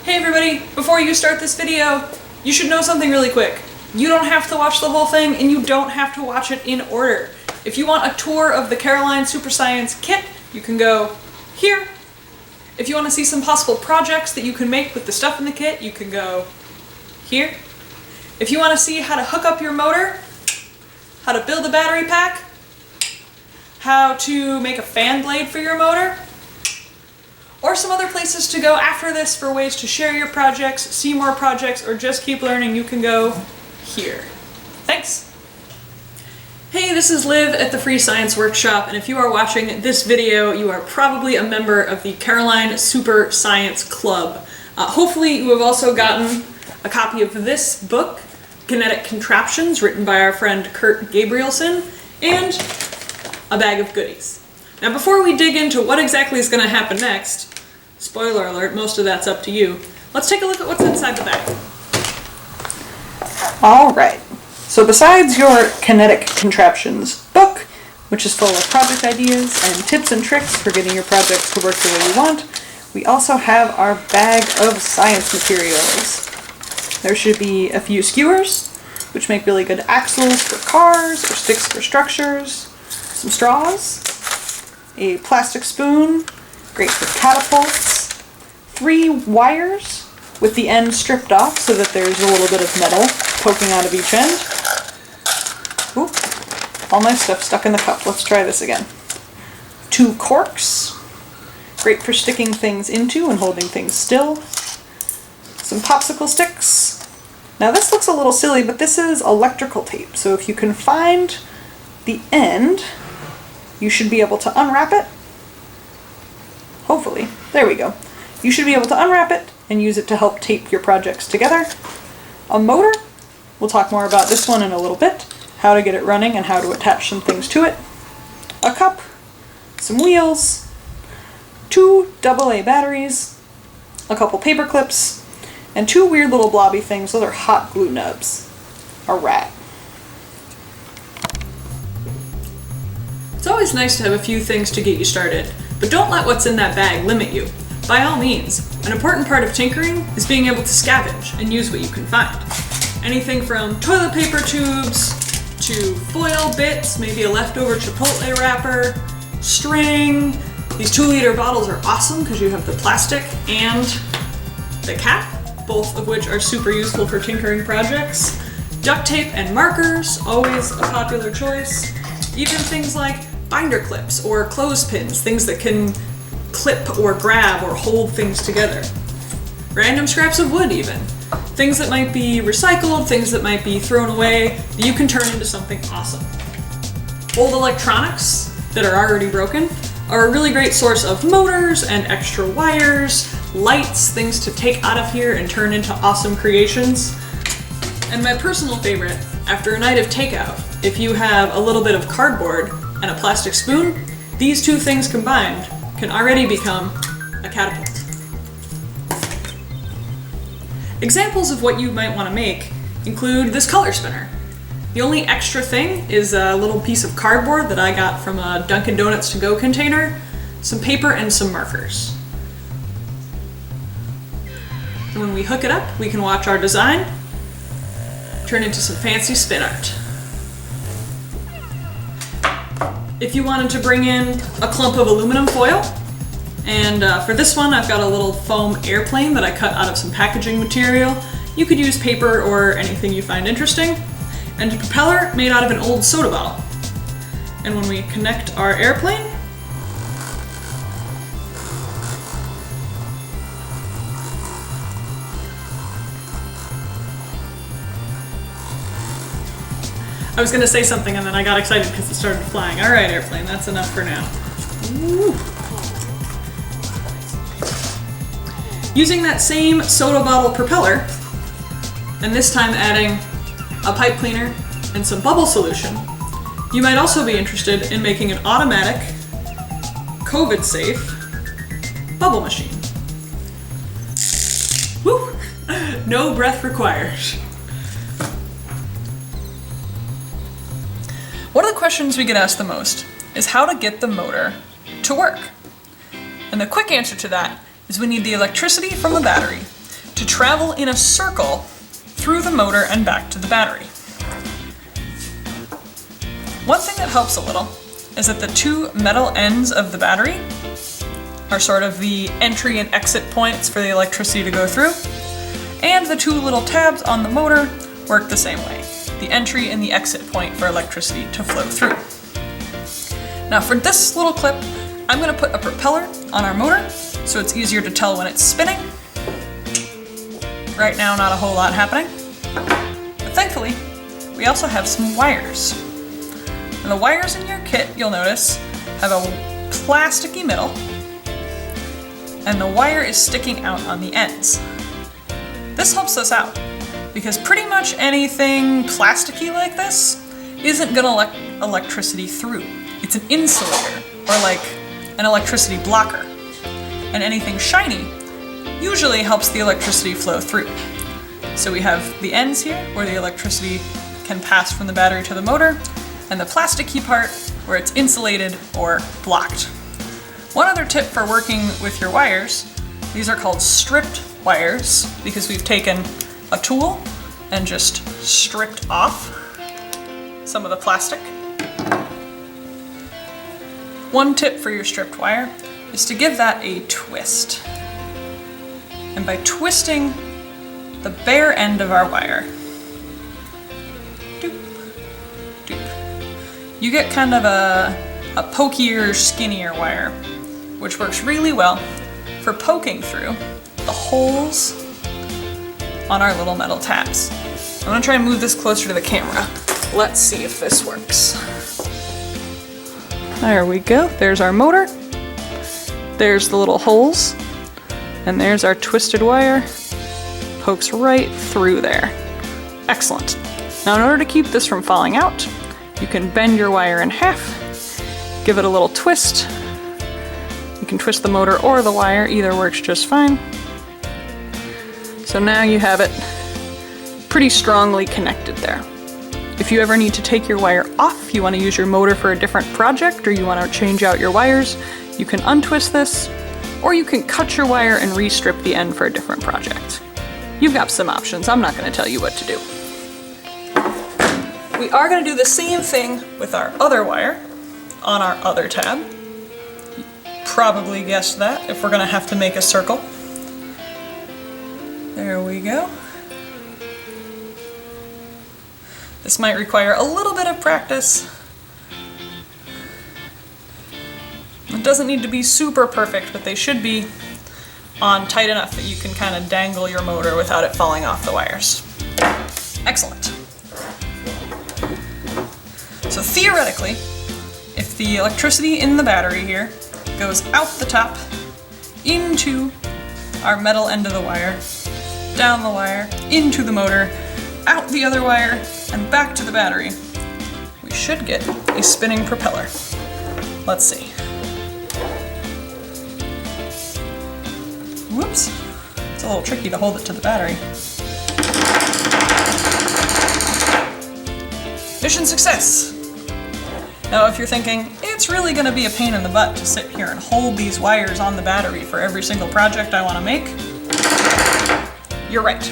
Hey everybody, before you start this video, you should know something really quick. You don't have to watch the whole thing and you don't have to watch it in order. If you want a tour of the Caroline Super Science Kit, you can go here. If you want to see some possible projects that you can make with the stuff in the kit, you can go here. If you want to see how to hook up your motor, how to build a battery pack, how to make a fan blade for your motor, or some other places to go after this for ways to share your projects, see more projects, or just keep learning, you can go here. Thanks! Hey, this is Liv at the Free Science Workshop, and if you are watching this video, you are probably a member of the Caroline Super Science Club. Hopefully you have also gotten a copy of this book, Kinetic Contraptions, written by our friend Kurt Gabrielson, and a bag of goodies. Now before we dig into what exactly is going to happen next, spoiler alert, most of that's up to you, let's take a look at what's inside the bag. Alright, so besides your Kinetic Contraptions book, which is full of project ideas and tips and tricks for getting your projects to work the way you want, we also have our bag of science materials. There should be a few skewers, which make really good axles for cars or sticks for structures, some straws, a plastic spoon, great for catapults, 3 wires with the end stripped off so that there's a little bit of metal poking out of each end. Oop, all my stuff stuck in the cup. Let's try this again. 2 corks, great for sticking things into and holding things still. Some popsicle sticks. Now this looks a little silly, but this is electrical tape, so if you can find the end, you should be able to unwrap it. Hopefully. There we go. You should be able to unwrap it and use it to help tape your projects together. A motor. We'll talk more about this one in a little bit. How to get it running and how to attach some things to it. A cup. Some wheels. 2 AA batteries. A couple paper clips. And 2 weird little blobby things. Those are hot glue nubs. A rat. It's always nice to have a few things to get you started, but don't let what's in that bag limit you. By all means, an important part of tinkering is being able to scavenge and use what you can find. Anything from toilet paper tubes, to foil bits, maybe a leftover Chipotle wrapper, string. These 2-liter bottles are awesome because you have the plastic and the cap, both of which are super useful for tinkering projects. Duct tape and markers, always a popular choice. Even things like binder clips or clothespins, things that can clip or grab or hold things together. Random scraps of wood even. Things that might be recycled, things that might be thrown away, that you can turn into something awesome. Old electronics that are already broken are a really great source of motors and extra wires, lights, things to take out of here and turn into awesome creations. And my personal favorite, after a night of takeout, if you have a little bit of cardboard and a plastic spoon, these 2 things combined can already become a catapult. Examples of what you might want to make include this color spinner. The only extra thing is a little piece of cardboard that I got from a Dunkin' Donuts to-go container, some paper, and some markers. And when we hook it up, we can watch our design turn into some fancy spin art. If you wanted to bring in a clump of aluminum foil, and for this one I've got a little foam airplane that I cut out of some packaging material. You could use paper or anything you find interesting. And a propeller made out of an old soda bottle. And when we connect our airplane, I was going to say something and then I got excited because it started flying. Alright, airplane, that's enough for now. Woo. Using that same soda bottle propeller, and this time adding a pipe cleaner and some bubble solution, you might also be interested in making an automatic, COVID-safe bubble machine. Woo! No breath required. One of the questions we get asked the most is how to get the motor to work. And the quick answer to that is we need the electricity from the battery. to travel in a circle through the motor and back to the battery. One thing that helps a little is that the two metal ends of the battery are sort of the entry and exit points for the electricity to go through, and the two little tabs on the motor work the same way, the entry and the exit point for electricity to flow through. Now for this little clip, I'm going to put a propeller on our motor so it's easier to tell when it's spinning. Right now, not a whole lot happening, but thankfully, we also have some wires. And the wires in your kit, you'll notice, have a plasticky middle, and the wire is sticking out on the ends. This helps us out, because pretty much anything plasticky like this isn't gonna let electricity through. It's an insulator, or like an electricity blocker. And anything shiny usually helps the electricity flow through. So we have the ends here, where the electricity can pass from the battery to the motor, and the plasticky part where it's insulated or blocked. One other tip for working with your wires, these are called stripped wires because we've taken a tool and just stripped off some of the plastic. One tip for your stripped wire is to give that a twist. And by twisting the bare end of our wire, you get kind of a pokier, skinnier wire, which works really well for poking through the holes on our little metal tabs. I'm gonna try and move this closer to the camera. Let's see if this works. There we go, there's our motor. There's the little holes, and there's our twisted wire. Pokes right through there. Excellent. Now in order to keep this from falling out, you can bend your wire in half, give it a little twist. You can twist the motor or the wire, either works just fine. So now you have it pretty strongly connected there. If you ever need to take your wire off, you want to use your motor for a different project, or you want to change out your wires, you can untwist this, or you can cut your wire and restrip the end for a different project. You've got some options. I'm not going to tell you what to do. We are going to do the same thing with our other wire on our other tab. You probably guessed that if we're going to have to make a circle. There we go. This might require a little bit of practice. It doesn't need to be super perfect, but they should be on tight enough that you can kind of dangle your motor without it falling off the wires. Excellent. So theoretically, if the electricity in the battery here goes out the top, into our metal end of the wire, down the wire, into the motor, out the other wire, and back to the battery, we should get a spinning propeller. Let's see. Whoops. It's a little tricky to hold it to the battery. Mission success! Now if you're thinking, it's really going to be a pain in the butt to sit here and hold these wires on the battery for every single project I want to make, you're right.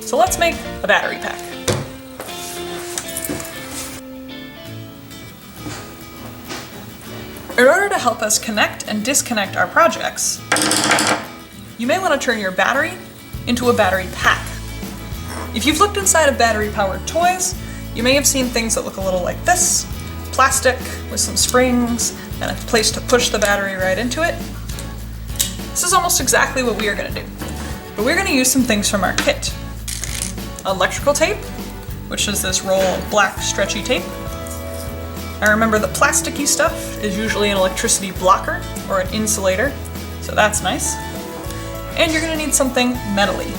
So let's make a battery pack. In order to help us connect and disconnect our projects, you may want to turn your battery into a battery pack. If you've looked inside of battery-powered toys, you may have seen things that look a little like this. Plastic with some springs and a place to push the battery right into it. This is almost exactly what we are going to do. But we're going to use some things from our kit. Electrical tape, which is this roll of black stretchy tape. Now remember, the plasticky stuff is usually an electricity blocker or an insulator, so that's nice. And you're going to need something metally.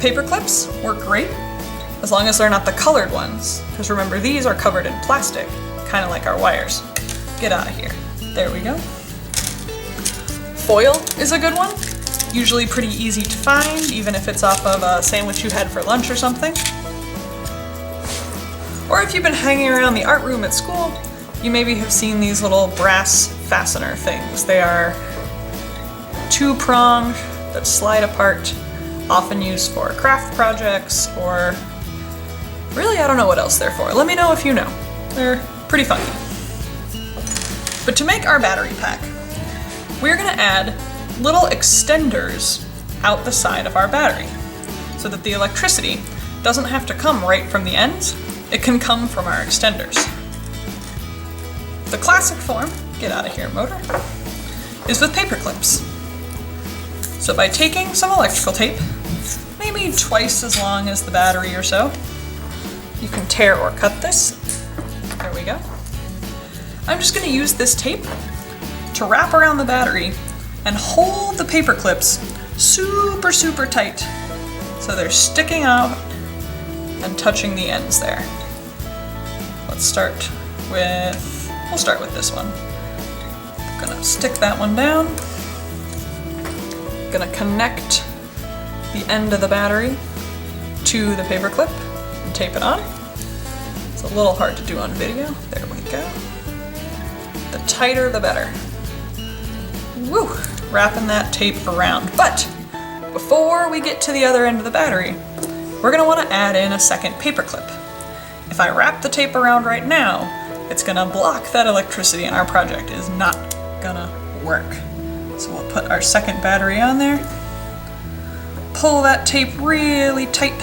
Paper clips work great, as long as they're not the colored ones, because remember, these are covered in plastic, kind of like our wires. Get out of here. There we go. Foil is a good one. Usually pretty easy to find, even if it's off of a sandwich you had for lunch or something. Or if you've been hanging around the art room at school, you maybe have seen these little brass fastener things. They are two-pronged, that slide apart, often used for craft projects, or really, I don't know what else they're for. Let me know if you know. They're pretty funky. But to make our battery pack, we're gonna add little extenders out the side of our battery so that the electricity doesn't have to come right from the ends, it can come from our extenders. The classic form, get out of here motor, is with paper clips. So by taking some electrical tape, maybe twice as long as the battery or so, you can tear or cut this. There we go. I'm just going to use this tape to wrap around the battery and hold the paper clips super, super tight so they're sticking out and touching the ends there. We'll start with this one. I'm gonna stick that one down. Gonna connect the end of the battery to the paper clip and tape it on. It's a little hard to do on video. There we go. The tighter the better. Woo! Wrapping that tape around. But before we get to the other end of the battery, we're gonna wanna add in a second paper clip. If I wrap the tape around right now, it's gonna block that electricity and our project is not gonna work. So we'll put our second battery on there, pull that tape really tight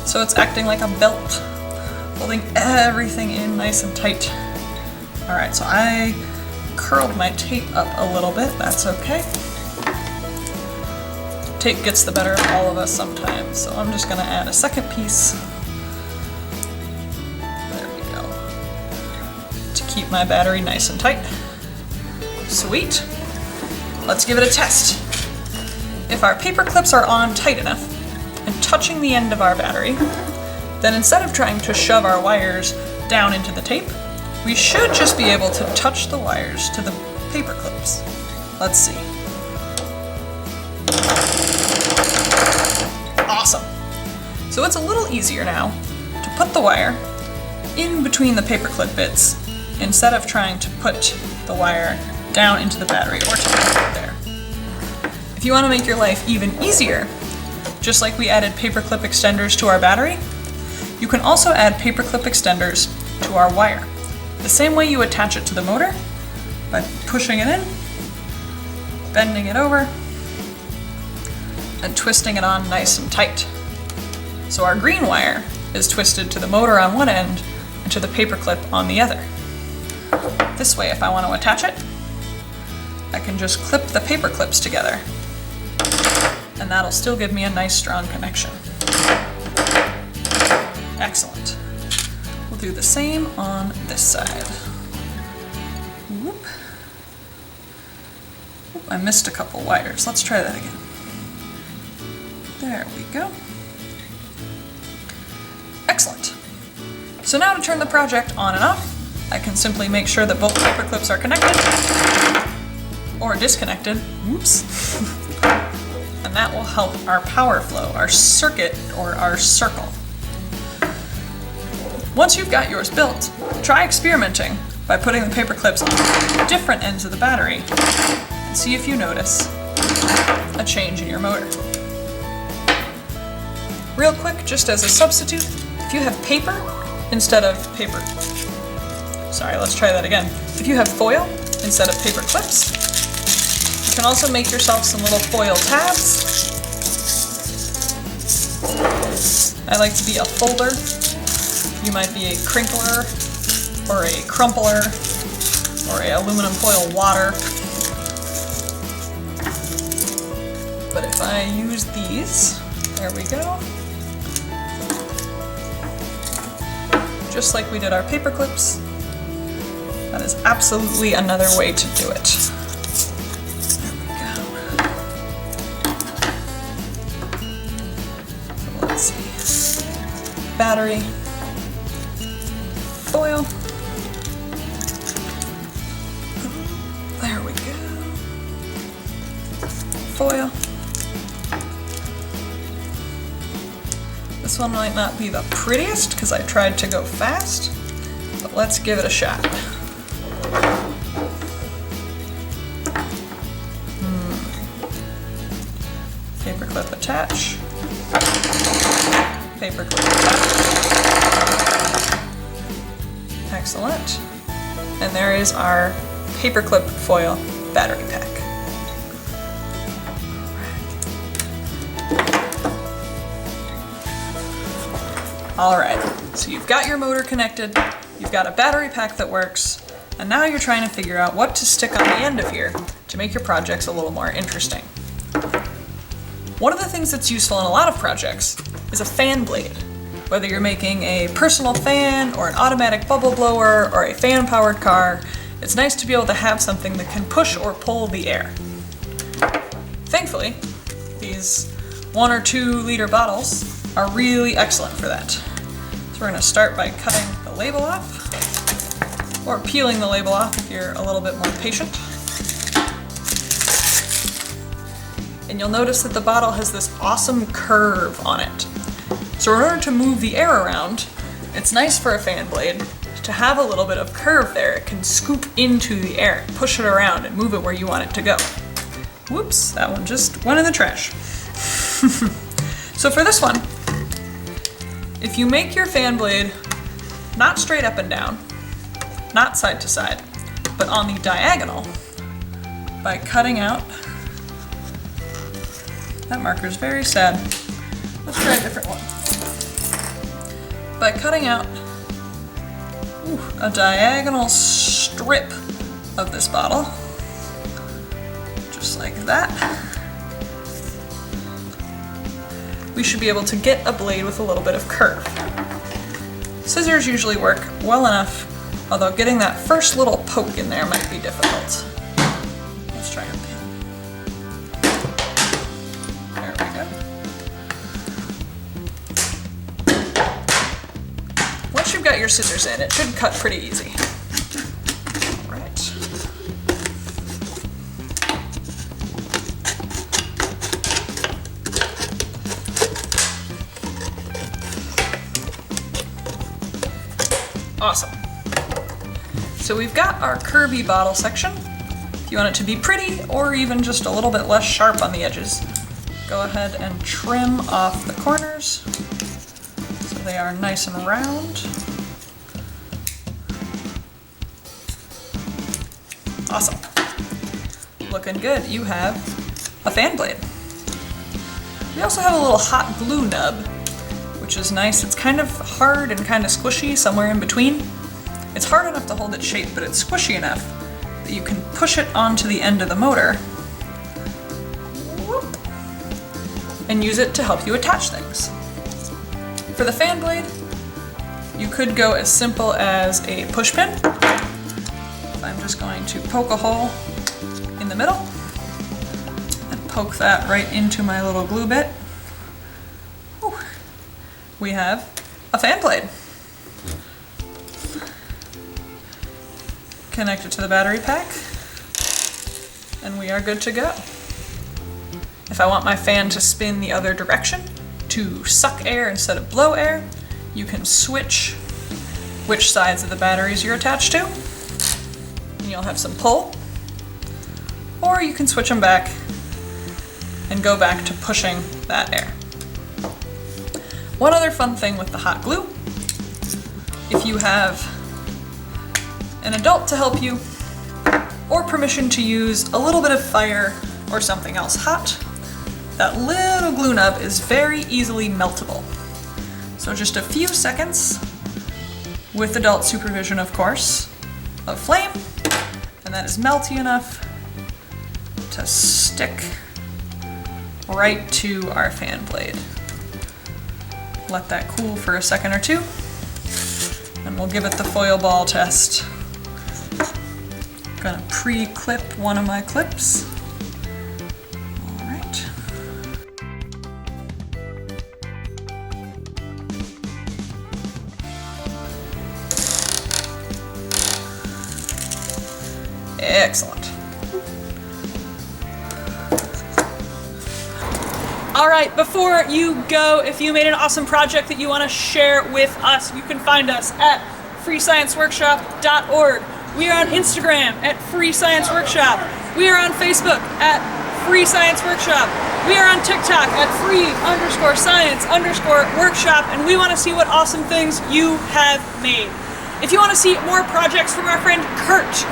so it's acting like a belt, holding everything in nice and tight. All right, so I curled my tape up a little bit, that's okay. Tape gets the better of all of us sometimes, so I'm just gonna add a second piece. There we go. To keep my battery nice and tight. Sweet. Let's give it a test. If our paper clips are on tight enough and touching the end of our battery, then instead of trying to shove our wires down into the tape, we should just be able to touch the wires to the paper clips. Let's see. Awesome. So it's a little easier now to put the wire in between the paperclip bits instead of trying to put the wire down into the battery or to put it there. If you want to make your life even easier, just like we added paperclip extenders to our battery, you can also add paperclip extenders to our wire. The same way you attach it to the motor, by pushing it in, bending it over, and twisting it on nice and tight. So our green wire is twisted to the motor on one end and to the paperclip on the other. This way, if I want to attach it, I can just clip the paper clips together, and that'll still give me a nice strong connection. Excellent. We'll do the same on this side. Whoop. Oop, I missed a couple wires. Let's try that again. There we go. Excellent. So now to turn the project on and off, I can simply make sure that both paper clips are connected or disconnected. Oops. And that will help our power flow, our circuit, or our circle. Once you've got yours built, try experimenting by putting the paper clips on different ends of the battery and see if you notice a change in your motor. Real quick, just as a substitute, if you have paper instead of paper, sorry, let's try that again. If you have foil instead of paper clips, you can also make yourself some little foil tabs. I like to be a folder. You might be a crinkler, or a crumpler, or a aluminum foil water. But if I use these, there we go. Just like we did our paper clips, that is absolutely another way to do it. There we go. So let's see. Battery. Foil. There we go. Foil. This one might not be the prettiest because I tried to go fast, but let's give it a shot. Paperclip attach. Paperclip attach. Excellent. And there is our paperclip foil battery pack. Alright, so you've got your motor connected, you've got a battery pack that works, and now you're trying to figure out what to stick on the end of here to make your projects a little more interesting. One of the things that's useful in a lot of projects is a fan blade. Whether you're making a personal fan, or an automatic bubble blower, or a fan-powered car, it's nice to be able to have something that can push or pull the air. Thankfully, these 1 or 2 liter bottles are really excellent for that. So we're going to start by cutting the label off, or peeling the label off if you're a little bit more patient. And you'll notice that the bottle has this awesome curve on it. So in order to move the air around, it's nice for a fan blade to have a little bit of curve there. It can scoop into the air, push it around, and move it where you want it to go. Whoops, that one just went in the trash. So for this one, if you make your fan blade not straight up and down, not side to side, but on the diagonal, by cutting out, that marker's very sad. Let's try a different one. By cutting out a diagonal strip of this bottle, just like that, we should be able to get a blade with a little bit of curve. Scissors usually work well enough, although getting that first little poke in there might be difficult. Let's try a pin. There we go. Once you've got your scissors in, it should cut pretty easy. All right. Awesome. So we've got our curvy bottle section. If you want it to be pretty or even just a little bit less sharp on the edges, go ahead and trim off the corners so they are nice and round. Awesome. Looking good. You have a fan blade. We also have a little hot glue nub, which is nice. It's kind of hard and kind of squishy, somewhere in between. It's hard enough to hold its shape, but it's squishy enough that you can push it onto the end of the motor and use it to help you attach things. For the fan blade, you could go as simple as a push pin. I'm just going to poke a hole in the middle and poke that right into my little glue bit. Whew. We have a fan blade. Connect it to the battery pack, and we are good to go. If I want my fan to spin the other direction, to suck air instead of blow air, you can switch which sides of the batteries you're attached to, and you'll have some pull, or you can switch them back and go back to pushing that air. One other fun thing with the hot glue, if you have an adult to help you, or permission to use a little bit of fire or something else hot, that little glue nub is very easily meltable. So just a few seconds, with adult supervision of course, of flame, and that is melty enough to stick right to our fan blade. Let that cool for a second or two, and we'll give it the foil ball test. Gonna pre-clip one of my clips. All right. Excellent. All right, before you go, if you made an awesome project that you want to share with us, you can find us at freescienceworkshop.org. We are on Instagram at Free Science Workshop. We are on Facebook at Free Science Workshop. We are on TikTok at free_science_workshop, and we want to see what awesome things you have made. If you want to see more projects from our friend Kurt,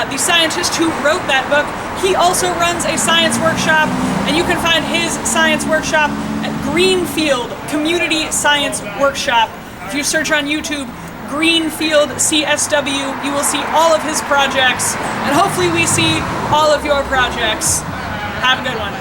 the scientist who wrote that book, he also runs a science workshop, and you can find his science workshop at Greenfield Community Science Workshop. If you search on YouTube, Greenfield CSW, you will see all of his projects, and hopefully we see all of your projects. Have a good one.